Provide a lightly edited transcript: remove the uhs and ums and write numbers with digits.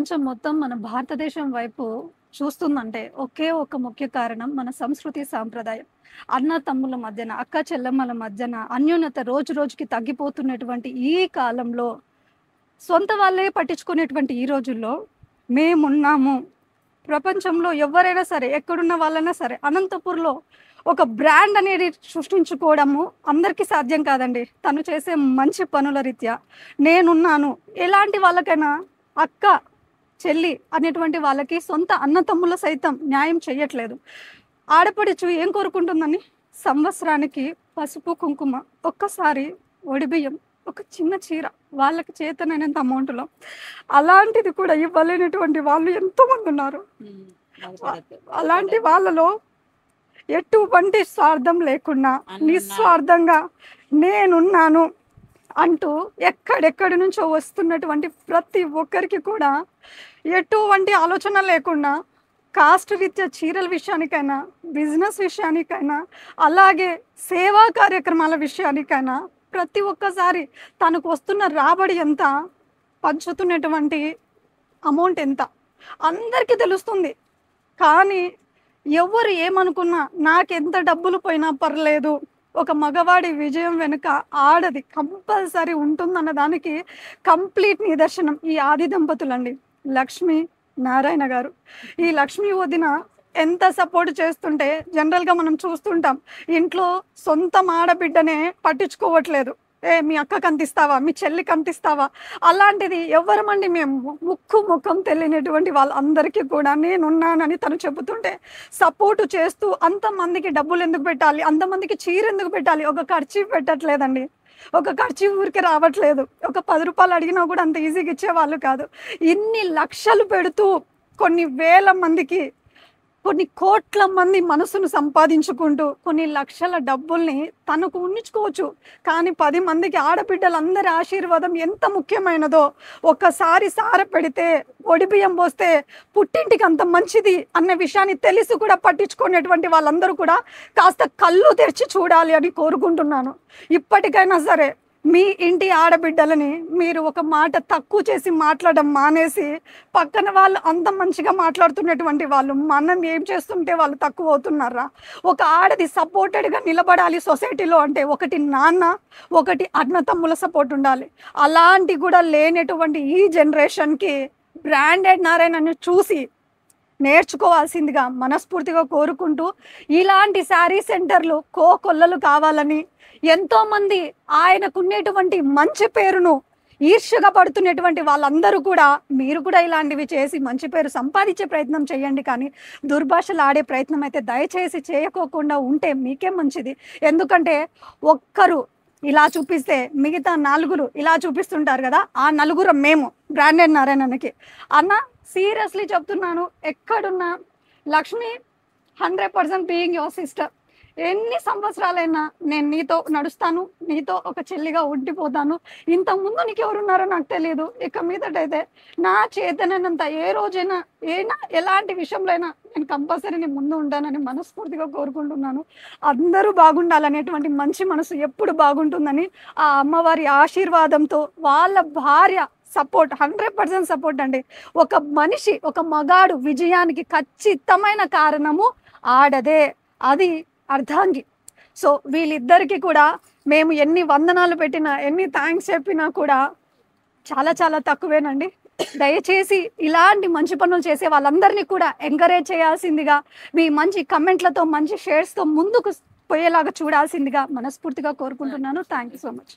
ప్రపంచం మొత్తం మన భారతదేశం వైపు చూస్తుందంటే ఒకే ఒక ముఖ్య కారణం మన సంస్కృతి సాంప్రదాయం. అన్న తమ్ముల మధ్యన, అక్క చెల్లెమ్మల మధ్యన అన్యోన్యత రోజు రోజుకి తగ్గిపోతున్నటువంటి ఈ కాలంలో, సొంత వాళ్ళే పట్టించుకునేటువంటి ఈ రోజుల్లో మేమున్నాము. ప్రపంచంలో ఎవ్వరైనా సరే, ఎక్కడున్న వాళ్ళైనా సరే, అనంతపూర్‌లో ఒక బ్రాండ్ అనేది సృష్టించుకోవడము అందరికీ సాధ్యం కాదండి. తను చేసే మంచి పనుల రీత్యా. నేనున్నాను. ఎలాంటి వాళ్ళకైనా అక్క, చెల్లి అనేటువంటి వాళ్ళకి సొంత అన్నతమ్ములు సైతం న్యాయం చెయ్యట్లేదు. ఆడపడుచు ఏం కోరుకుంటుందని? సంవత్సరానికి పసుపు, కుంకుమ, ఒక్కసారి ఒడిబియ్యం, ఒక చిన్న చీర, వాళ్ళకి చేతనైనంత అమౌంట్‌లో. అలాంటిది కూడా ఇవ్వలేనటువంటి వాళ్ళు ఎంతోమంది ఉన్నారు. అలాంటి వాళ్ళలో ఎటువంటి స్వార్థం లేకుండా నిస్వార్థంగా నేనున్నాను అంటూ ఎక్కడెక్కడి నుంచో వస్తున్నటువంటి ప్రతి ఒక్కరికి కూడా ఎటువంటి ఆలోచన లేకుండా కాస్ట్ రీత్యా చీరల విషయానికైనా, బిజినెస్ విషయానికైనా, అలాగే సేవా కార్యక్రమాల విషయానికైనా ప్రతి ఒక్కసారి తనకు వస్తున్న రాబడి ఎంత, పంచుతున్నటువంటి అమౌంట్ ఎంత అందరికీ తెలుస్తుంది. కానీ ఎవరు ఏమనుకున్నా నాకెంత డబ్బులు పోయినా పర్లేదు, ఒక మగవాడి విజయం వెనుక ఆడది కంపల్సరీ ఉంటుందన్న దానికి కంప్లీట్ నిదర్శనం ఈ ఆది దంపతులండి, లక్ష్మి నారాయణ గారు. ఈ లక్ష్మి వదిన ఎంత సపోర్ట్ చేస్తుంటే జనరల్గా మనం చూస్తుంటాం, ఇంట్లో సొంత ఆడబిడ్డనే పట్టించుకోవట్లేదు. మీ అక్కకి అంతిస్తావా, మీ చెల్లికి అంతిస్తావా? అలాంటిది ఎవరమండి మేము, ముక్కు ముఖం తెలియనటువంటి వాళ్ళందరికీ కూడా నేనున్నానని తను చెబుతుంటే సపోర్టు చేస్తూ, అంతమందికి డబ్బులు ఎందుకు పెట్టాలి, అంతమందికి చీర ఎందుకు పెట్టాలి, ఒక ఖర్చు పెట్టట్లేదండి. ఒక ఖర్చు ఊరికి రావట్లేదు. ఒక 10 రూపాయలు అడిగినా కూడా అంత ఈజీగా ఇచ్చేవాళ్ళు కాదు. ఇన్ని లక్షలు పెడుతూ కొన్ని వేల మందికి, కొన్ని కోట్ల మంది మనసును సంపాదించుకుంటూ కొన్ని లక్షల డబ్బుల్ని తనకు ఉంచుకోవచ్చు. కానీ 10 మందికి ఆడబిడ్డలందరి ఆశీర్వాదం ఎంత ముఖ్యమైనదో, ఒక్కసారి సార పెడితే, ఒడిబియ్యం పోస్తే పుట్టింటికి అంత మంచిది అన్న విషయాన్ని తెలిసి కూడా పట్టించుకునేటువంటి వాళ్ళందరూ కూడా కాస్త కళ్ళు తెరిచి చూడాలి అని కోరుకుంటున్నాను. ఇప్పటికైనా సరే మీ ఇంటి ఆడబిడ్డలని మీరు ఒక మాట తక్కువ చేసి మాట్లాడడం మానేసి, పక్కన వాళ్ళు అంత మంచిగా మాట్లాడుతున్నటువంటి వాళ్ళు మనం ఏం చేస్తుంటే వాళ్ళు తక్కువ అవుతున్నారా? ఒక ఆడది సపోర్టెడ్గా నిలబడాలి సొసైటీలో అంటే ఒకటి నాన్న, ఒకటి అన్నతమ్ముల సపోర్ట్ ఉండాలి. అలాంటి కూడా లేనటువంటి ఈ జనరేషన్కి బ్రాండెడ్ నారాయణని చూసి నేర్చుకోవాల్సిందిగా మనస్ఫూర్తిగా కోరుకుంటూ, ఇలాంటి శారీ సెంటర్లు కోకొల్లలు కావాలని, ఎంతోమంది ఆయనకున్నటువంటి మంచి పేరును ఈర్ష్యగా పడుతున్నటువంటి వాళ్ళందరూ కూడా మీరు కూడా ఇలాంటివి చేసి మంచి పేరు సంపాదించే ప్రయత్నం చేయండి. కానీ దుర్భాషలు ఆడే ప్రయత్నం అయితే దయచేసి చేయకోకుండా ఉంటే మీకే మంచిది. ఎందుకంటే ఒక్కరు ఇలా చూపిస్తే మిగతా 4 ఇలా చూపిస్తుంటారు కదా, ఆ 4 మేము బ్రాండెడ్ నారాయణకి. అన్న సీరియస్లీ చెప్తున్నాను, ఎక్కడున్నా లక్ష్మి 100% బీయింగ్ యువర్ సిస్టర్. ఎన్ని సంవత్సరాలైనా నేను నీతో నడుస్తాను, నీతో ఒక చెల్లిగా ఉండిపోతాను. ఇంతకుముందు నీకు ఎవరున్నారో నాకు తెలియదు. ఇక మీదటైతే నా చేతనైనంత ఏ రోజైనా ఎలాంటి విషయంలో అయినా నేను కంపల్సరీ నీ ముందు ఉంటానని మనస్ఫూర్తిగా కోరుకుంటున్నాను. అందరూ బాగుండాలనేటువంటి మంచి మనసు ఎప్పుడు బాగుంటుందని, ఆ అమ్మవారి ఆశీర్వాదంతో వాళ్ళ భార్య సపోర్ట్ 100% సపోర్ట్ అండి. ఒక మనిషి, ఒక మగాడు విజయానికి ఖచ్చితమైన కారణము ఆడదే, అది అర్ధాంగి. సో వీళ్ళిద్దరికీ కూడా మేము ఎన్ని వందనాలు పెట్టినా, ఎన్ని థ్యాంక్స్ చెప్పినా కూడా చాలా చాలా తక్కువేనండి. దయచేసి ఇలాంటి మంచి పనులు చేసే వాళ్ళందరినీ కూడా ఎంకరేజ్ చేయాల్సిందిగా, మీ మంచి కమెంట్లతో, మంచి షేర్స్తో ముందుకు పోయేలాగా చూడాల్సిందిగా మనస్ఫూర్తిగా కోరుకుంటున్నాను. Thank you so much.